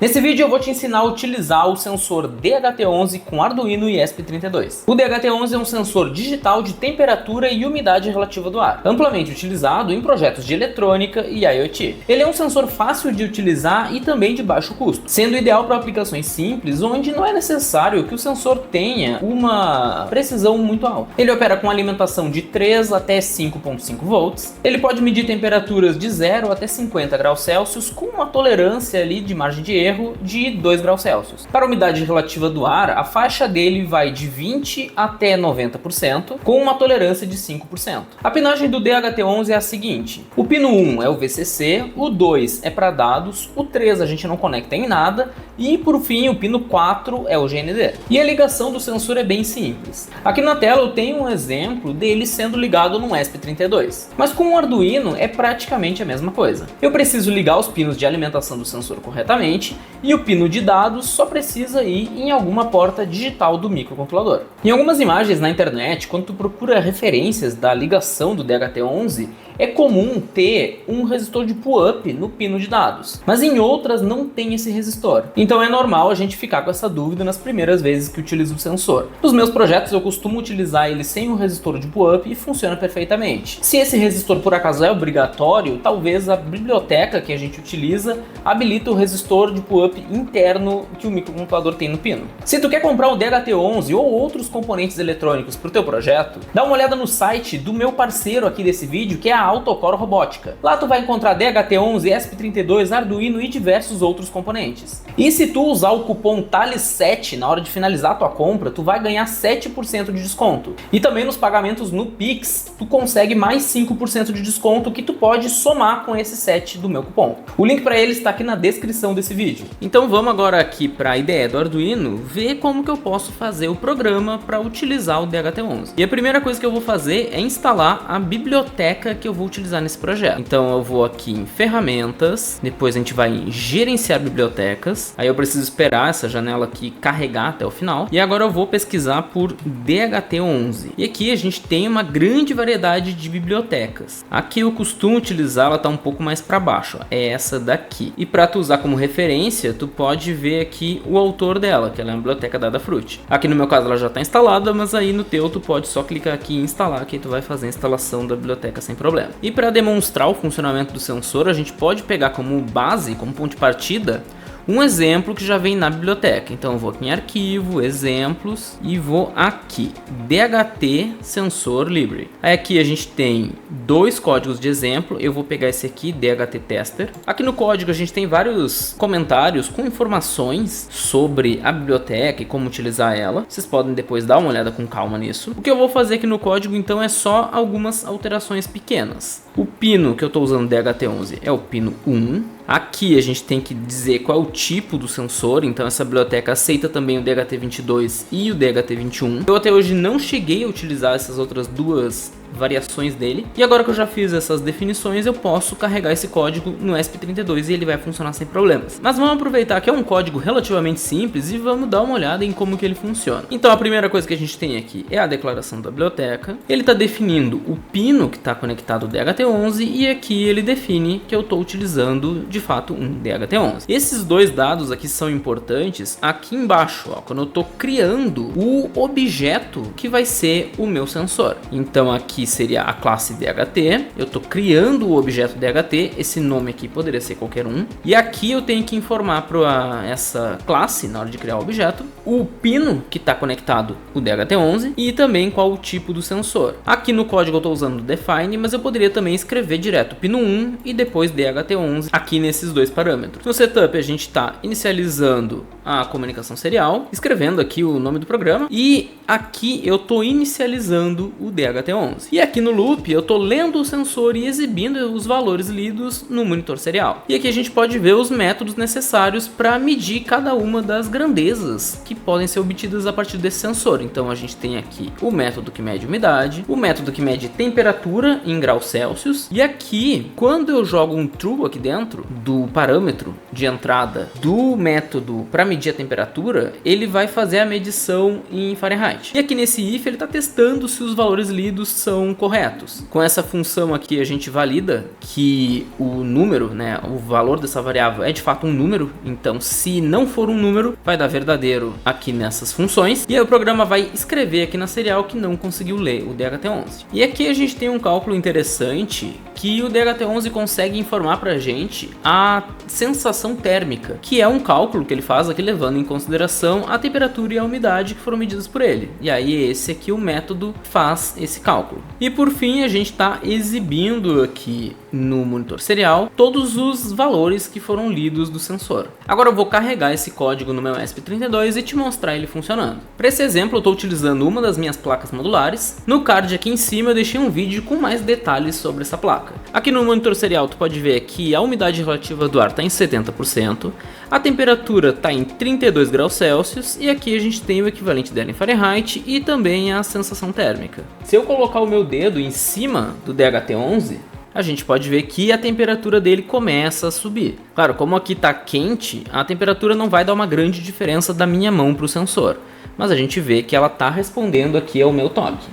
Nesse vídeo eu vou te ensinar a utilizar o sensor DHT11 com Arduino e ESP32. O DHT11 é um sensor digital de temperatura e umidade relativa do ar, amplamente utilizado em projetos de eletrônica e IoT. Ele é um sensor fácil de utilizar e também de baixo custo, sendo ideal para aplicações simples onde não é necessário que o sensor tenha uma precisão muito alta. Ele opera com alimentação de 3 até 5.5 volts, ele pode medir temperaturas de 0 até 50 graus Celsius com uma tolerância ali de margem de erro de 2 graus Celsius. Para a umidade relativa do ar, a faixa dele vai de 20 até 90%, com uma tolerância de 5%. A pinagem do DHT11 é a seguinte: o pino 1 é o VCC, o 2 é para dados, o 3 a gente não conecta em nada e por fim o pino 4 é o GND. E a ligação do sensor é bem simples. Aqui na tela eu tenho um exemplo dele sendo ligado num ESP32, mas com o Arduino é praticamente a mesma coisa. Eu preciso ligar os pinos de alimentação do sensor corretamente e o pino de dados só precisa ir em alguma porta digital do microcontrolador. Em algumas imagens na internet, quando tu procura referências da ligação do DHT11, é comum ter um resistor de pull-up no pino de dados, mas em outras não tem esse resistor. Então é normal a gente ficar com essa dúvida nas primeiras vezes que utiliza o sensor. Nos meus projetos eu costumo utilizar ele sem o resistor de pull-up e funciona perfeitamente. Se esse resistor por acaso é obrigatório, talvez a biblioteca que a gente utiliza habilita o resistor de pull-up interno que o microcontrolador tem no pino. Se tu quer comprar o DHT11 ou outros componentes eletrônicos para o teu projeto, dá uma olhada no site do meu parceiro aqui desse vídeo, que é a Autocore Robótica. Lá tu vai encontrar DHT11, ESP32, Arduino e diversos outros componentes. E se tu usar o cupom TALES7 na hora de finalizar a tua compra, tu vai ganhar 7% de desconto. E também nos pagamentos no Pix, tu consegue mais 5% de desconto que tu pode somar com esse 7 do meu cupom. O link para ele está aqui na descrição desse vídeo. Então vamos agora aqui para a ideia do Arduino, ver como que eu posso fazer o programa para utilizar o DHT11. E a primeira coisa que eu vou fazer é instalar a biblioteca que eu vou utilizar nesse projeto. Então eu vou aqui em ferramentas, depois a gente vai em gerenciar bibliotecas, aí eu preciso esperar essa janela aqui carregar até o final, e agora eu vou pesquisar por DHT11. E aqui a gente tem uma grande variedade de bibliotecas. Aqui eu costumo utilizar, ela tá um pouco mais para baixo, ó, é essa daqui. E para tu usar como referência, tu pode ver aqui o autor dela, que ela é uma biblioteca da Adafruit. Aqui no meu caso ela já está instalada, mas aí no teu tu pode só clicar aqui em instalar, que tu vai fazer a instalação da biblioteca sem problema. E para demonstrar o funcionamento do sensor, a gente pode pegar como base, como ponto de partida, um exemplo que já vem na biblioteca. Então eu vou aqui em arquivo, exemplos e vou aqui, DHT Sensor Library. Aí aqui a gente tem dois códigos de exemplo, eu vou pegar esse aqui, DHT Tester. Aqui no código a gente tem vários comentários com informações sobre a biblioteca e como utilizar ela. Vocês podem depois dar uma olhada com calma nisso. O que eu vou fazer aqui no código então é só algumas alterações pequenas. O pino que eu estou usando DHT11 é o pino 1. Aqui a gente tem que dizer qual é o tipo do sensor, então essa biblioteca aceita também o DHT22 e o DHT21. Eu até hoje não cheguei a utilizar essas outras duas variações dele. E agora que eu já fiz essas definições, eu posso carregar esse código no ESP32 e ele vai funcionar sem problemas. Mas vamos aproveitar que é um código relativamente simples e vamos dar uma olhada em como que ele funciona. Então a primeira coisa que a gente tem aqui é a declaração da biblioteca. Ele está definindo o pino que está conectado ao DHT11 e aqui ele define que eu estou utilizando de fato um DHT11. Esses dois dados aqui são importantes aqui embaixo, ó, quando eu estou criando o objeto que vai ser o meu sensor. Então aqui seria a classe DHT, eu estou criando o objeto DHT, esse nome aqui poderia ser qualquer um, e aqui eu tenho que informar para essa classe, na hora de criar o objeto, o pino que está conectado, o DHT11, e também qual o tipo do sensor. Aqui no código eu estou usando define, mas eu poderia também escrever direto pino 1 e depois DHT11 aqui nesses dois parâmetros. No setup a gente está inicializando a comunicação serial, escrevendo aqui o nome do programa, e aqui eu estou inicializando o DHT11. E aqui no loop eu estou lendo o sensor e exibindo os valores lidos no monitor serial. E aqui a gente pode ver os métodos necessários para medir cada uma das grandezas que podem ser obtidas a partir desse sensor. Então a gente tem aqui o método que mede umidade, o método que mede temperatura em graus Celsius, e aqui quando eu jogo um true aqui dentro do parâmetro de entrada do método para medir a temperatura, ele vai fazer a medição em Fahrenheit. E aqui nesse if ele está testando se os valores lidos são são corretos. Com essa função aqui a gente valida que o número, né, o valor dessa variável é de fato um número, então se não for um número, vai dar verdadeiro aqui nessas funções, e aí o programa vai escrever aqui na serial que não conseguiu ler o DHT11. E aqui a gente tem um cálculo interessante que o DHT11 consegue informar pra gente a sensação térmica, que é um cálculo que ele faz aqui levando em consideração a temperatura e a umidade que foram medidas por ele. E aí esse aqui o método faz esse cálculo. E por fim a gente está exibindo aqui no monitor serial todos os valores que foram lidos do sensor. Agora eu vou carregar esse código no meu ESP32 e te mostrar ele funcionando. Para esse exemplo eu estou utilizando uma das minhas placas modulares. No card aqui em cima eu deixei um vídeo com mais detalhes sobre essa placa. Aqui no monitor serial tu pode ver que a umidade relativa do ar está em 70%, a temperatura está em 32 graus Celsius e aqui a gente tem o equivalente dela em Fahrenheit e também a sensação térmica. Se eu colocar o meu dedo em cima do DHT11, a gente pode ver que a temperatura dele começa a subir. Claro, como aqui está quente, a temperatura não vai dar uma grande diferença da minha mão para o sensor, mas a gente vê que ela está respondendo aqui ao meu toque.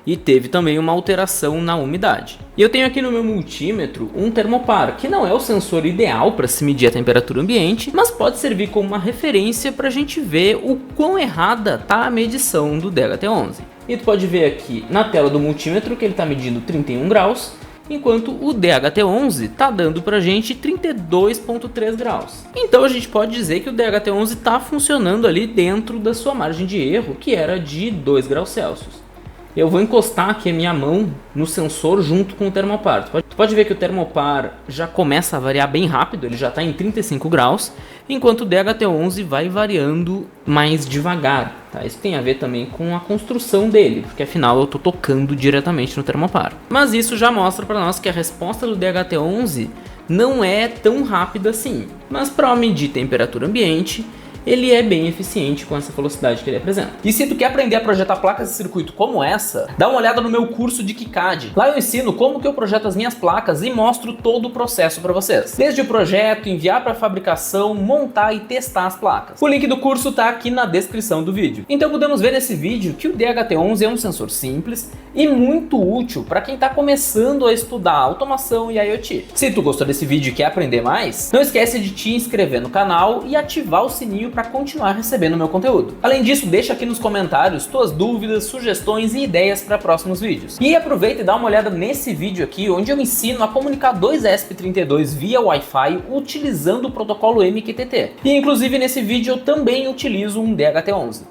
E teve também uma alteração na umidade. E eu tenho aqui no meu multímetro um termopar, que não é o sensor ideal para se medir a temperatura ambiente, mas pode servir como uma referência para a gente ver o quão errada está a medição do DHT11. E tu pode ver aqui na tela do multímetro que ele está medindo 31 graus, enquanto o DHT11 está dando para a gente 32,3 graus. Então a gente pode dizer que o DHT11 está funcionando ali dentro da sua margem de erro, que era de 2 graus Celsius. Eu vou encostar aqui a minha mão no sensor junto com o termopar. Tu pode ver que o termopar já começa a variar bem rápido, ele já está em 35 graus, enquanto o DHT11 vai variando mais devagar. Tá? Isso tem a ver também com a construção dele, porque afinal eu estou tocando diretamente no termopar. Mas isso já mostra para nós que a resposta do DHT11 não é tão rápida assim. Mas para medir temperatura ambiente, ele é bem eficiente com essa velocidade que ele apresenta. E se tu quer aprender a projetar placas de circuito como essa, dá uma olhada no meu curso de KiCad. Lá eu ensino como que eu projeto as minhas placas e mostro todo o processo para vocês. Desde o projeto, enviar para fabricação, montar e testar as placas. O link do curso tá aqui na descrição do vídeo. Então podemos ver nesse vídeo que o DHT11 é um sensor simples e muito útil para quem está começando a estudar automação e IoT. Se tu gostou desse vídeo e quer aprender mais, não esquece de te inscrever no canal e ativar o sininho para continuar recebendo meu conteúdo. Além disso, deixa aqui nos comentários tuas dúvidas, sugestões e ideias para próximos vídeos. E aproveita e dá uma olhada nesse vídeo aqui, onde eu ensino a comunicar dois ESP32 via Wi-Fi utilizando o protocolo MQTT. E inclusive nesse vídeo eu também utilizo um DHT11.